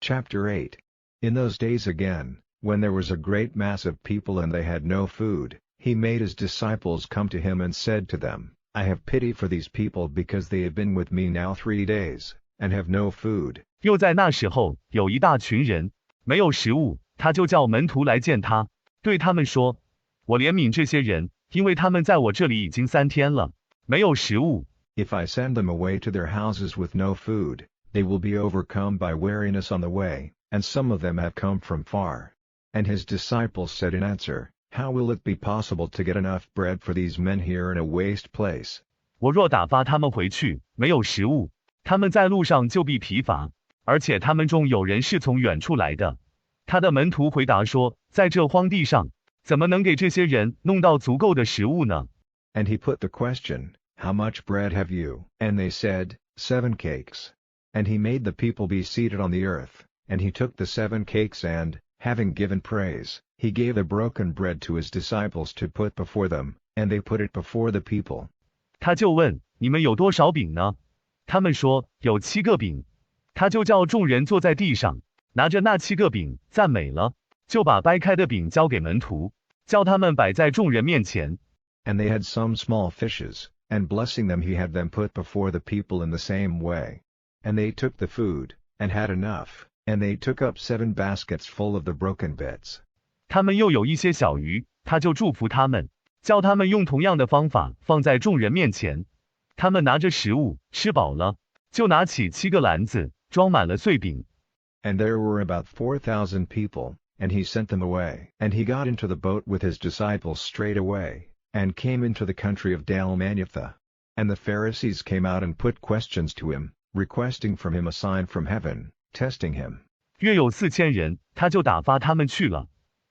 Chapter 8. In those days again, when there was a great mass of people and they had no food, he made his disciples come to him and said to them, I have pity for these people because they have been with me now 3 days, and have no food. 又在那时候，有一大群人，没有食物，他就叫门徒来见他，对他们说：我怜悯这些人，因为他们在我这里已经3天了，没有食物。If I send them away to their houses with no food, they will be overcome by weariness on the way, and some of them have come from far. And his disciples said in answer, How will it be possible to get enough bread for these men here in a waste place? 我若打发他们回去，没有食物，他们在路上就必疲乏，而且他们中有人是从远处来的。他的门徒回答说，在这荒地上，怎么能给这些人弄到足够的食物呢？ And he put the question, How much bread have you? And they said, 7 cakes. And he made the people be seated on the earth, and he took the 7 cakes and, having given praise, he gave the broken bread to his disciples to put before them, and they put it before the people. 他就问，你们有多少饼呢？他们说，有7个饼。他就叫众人坐在地上，拿着那7个饼，赞美了，就把掰开的饼交给门徒，叫他们摆在众人面前。And they had some small fishes, and blessing them he had them put before the people in the same way. And they took the food, and had enough, and they took up 7 baskets full of the broken bits. 他们又有一些小鱼，他就祝福他们，叫他们用同样的方法放在众人面前。他们拿着食物，吃饱了，就拿起7个篮子，装满了碎饼。And there were about 4,000 people, and he sent them away. And he got into the boat with his disciples straightway, and came into the country of Dalmanutha. And the Pharisees came out and put questions to him, requesting from him a sign from heaven, testing him. 约有4000人，他就打发他们去了。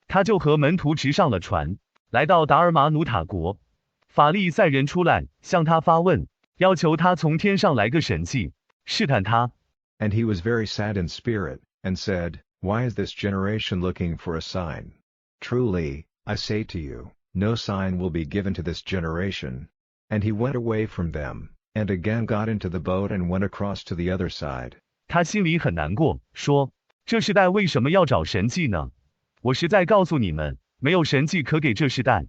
他就和门徒直上了船，来到达尔马努塔国。法利赛人出来，向他发问，要求他从天上来个神迹，试探他。And he was very sad in spirit, and said, Why is this generation looking for a sign? Truly, I say to you, no sign will be given to this generation. And he went away from them, and again got into the boat and went across to the other side. 他心里很难过，说：这世代为什么要找神迹呢？我实在告诉你们，没有神迹可给这世代。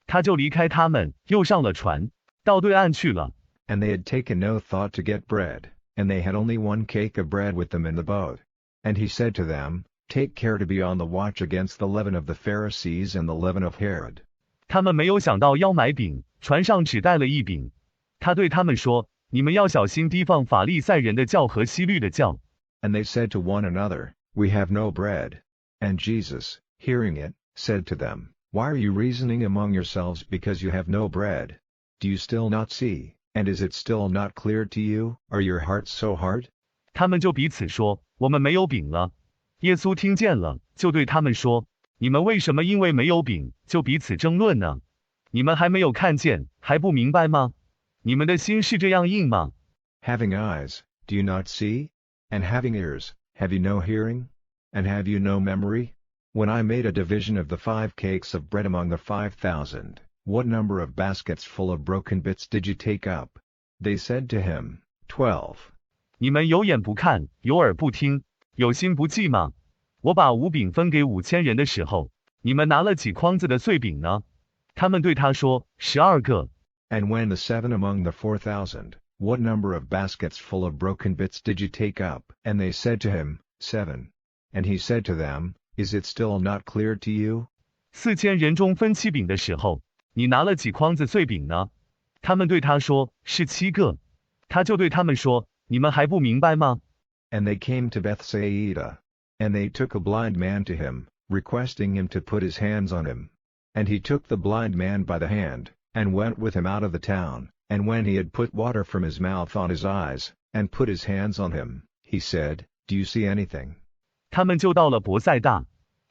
他就离开他们，又上了船，到对岸去了。And they had taken no thought to get bread, and they had only 1 cake of bread with them in the boat. And he said to them, Take care to be on the watch against the leaven of the Pharisees and the leaven of Herod. 他们没有想到要买饼，船上只带了1饼。他对他们说：你们要小心提防法利赛人的教和希律的教。And they said to one another, We have no bread. And Jesus, hearing it, said to them, Why are you reasoning among yourselves because you have no bread? Do you still not see, and is it still not clear to you? Are your hearts so hard? 他们就彼此说：我们没有饼了。耶稣听见了，就对他们说：你们为什么因为没有饼，就彼此争论呢？你们还没有看见，还不明白吗？你们的心是这样硬吗？ Having eyes, do you not see? And having ears, have you no hearing? And have you no memory? When I made a division of the 5 cakes of bread among the 5,000, what number of baskets full of broken bits did you take up? They said to him, 12. 你们有眼不看，有耳不听，有心不记吗？我把5饼分给5000人的时候，你们拿了几筐子的碎饼呢？他们对他说：12个。And when the 7 among the 4,000, what number of baskets full of broken bits did you take up? And they said to him, 7. And he said to them, Is it still not clear to you? 4000人中分7饼的时候，你拿了几筐子碎饼呢？他们对他说：是7个。他就对他们说：你们还不明白吗？ And they came to Bethsaida. And they took a blind man to him, requesting him to put his hands on him. And he took the blind man by the hand, and went with him out of the town. And when he had put water from his mouth on his eyes, and put his hands on him, he said, Do you see anything? 他们就到了伯赛大，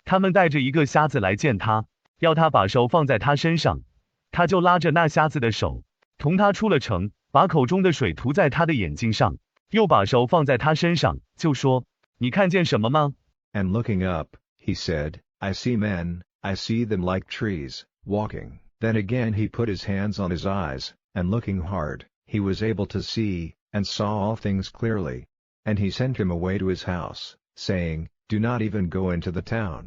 他们带着一个瞎子来见他，要他把手放在他身上。他就拉着那瞎子的手，同他出了城，把口中的水涂在他的眼睛上，又把手放在他身上，就说：你看见什么吗？ And looking up, he said, I see men, I see them like trees, walking. Then again he put his hands on his eyes, and looking hard, he was able to see, and saw all things clearly. And he sent him away to his house, saying, "Do not even go into the town."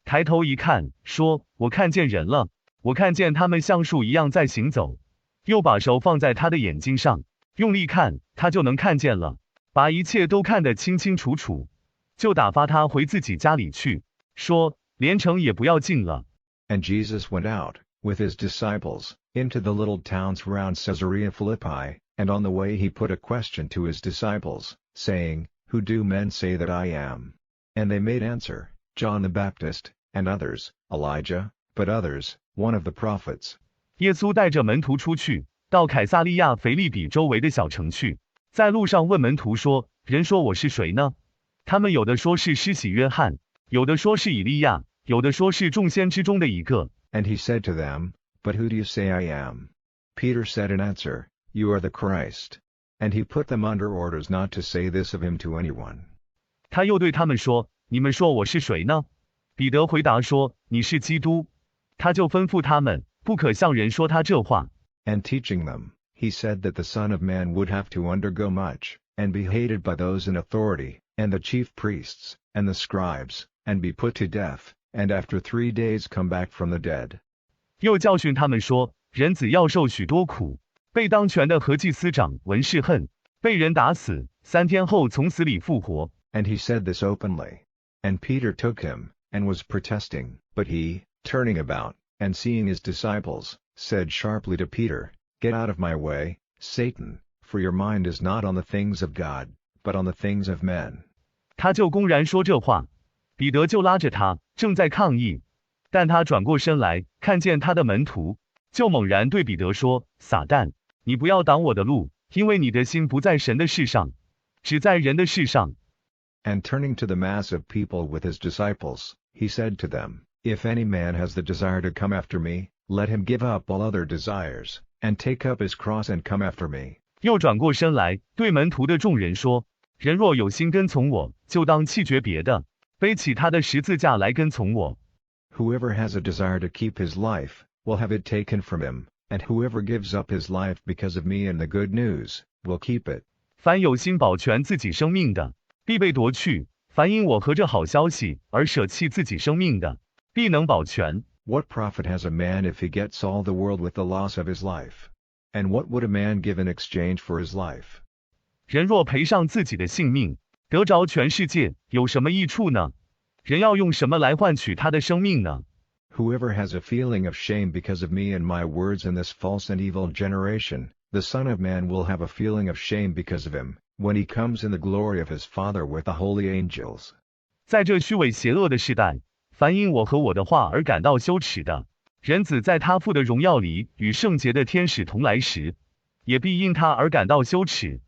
抬头一看，说：我看见人了，我看见他们像树一样在行走。又把手放在他的眼睛上，用力看，他就能看见了，把一切都看得清清楚楚。就打发他回自己家里去，说：连城也不要进了。And Jesus went out, with his disciples, into the little towns round Caesarea Philippi, and on the way he put a question to his disciples, saying, Who do men say that I am? And they made answer, John the Baptist, and others, Elijah, but others, one of the prophets. 耶稣带着门徒出去，到凯撒利亚腓立比周围的小城去，在路上问门徒说：人说我是谁呢？他们有的说是施洗约翰，有的说是以利亚，有的说是众先知中的一个。And he said to them, But who do you say I am? Peter said in answer, You are the Christ. And he put them under orders not to say this of him to anyone. 他又对他们说：你们说我是谁呢？彼得回答说：你是基督。他就吩咐他们，不可向人说他这话。And teaching them, he said that the Son of Man would have to undergo much, and be hated by those in authority, and the chief priests, and the scribes, and be put to death, and after 3 days come back from the dead. 又教训他们说：人子要受许多苦，被当权的和祭司长文士恨，被人打死，3天后从死里复活。And he said this openly. And Peter took him, and was protesting, but he, turning about, and seeing his disciples, said sharply to Peter, Get out of my way, Satan, for your mind is not on the things of God, but on the things of men. 他就公然说这话，彼得就拉着他，正在抗议，但他转过身来，看见他的门徒，就猛然对彼得说：撒旦，你不要挡我的路，因为你的心不在神的事上，只在人的事上。And turning to the mass of people with his disciples, he said to them, If any man has the desire to come after me, let him give up all other desires, and take up his cross and come after me. 又转过身来，对门徒的众人说：人若有心跟从我，就当弃绝别的，背起他的十字架来跟从我。Whoever has a desire to keep his life, will have it taken from him, and whoever gives up his life because of me and the good news, will keep it. 凡有心保全自己生命的，必被夺去；凡因我和这好消息而舍弃自己生命的，必能保全。What profit has a man if he gets all the world with the loss of his life? And what would a man give in exchange for his life? 人若赔上自己的性命，得着全世界，有什么益处呢？人要用什么来换取他的生命呢？ Whoever has a feeling of shame because of me and my words in this false and evil generation, the Son of Man will have a feeling of shame because of him, when he comes in the glory of his Father with the holy angels. 在这虚伪邪恶的时代，凡因我和我的话而感到羞耻的，人子在他父的荣耀里与圣洁的天使同来时，也必因他而感到羞耻。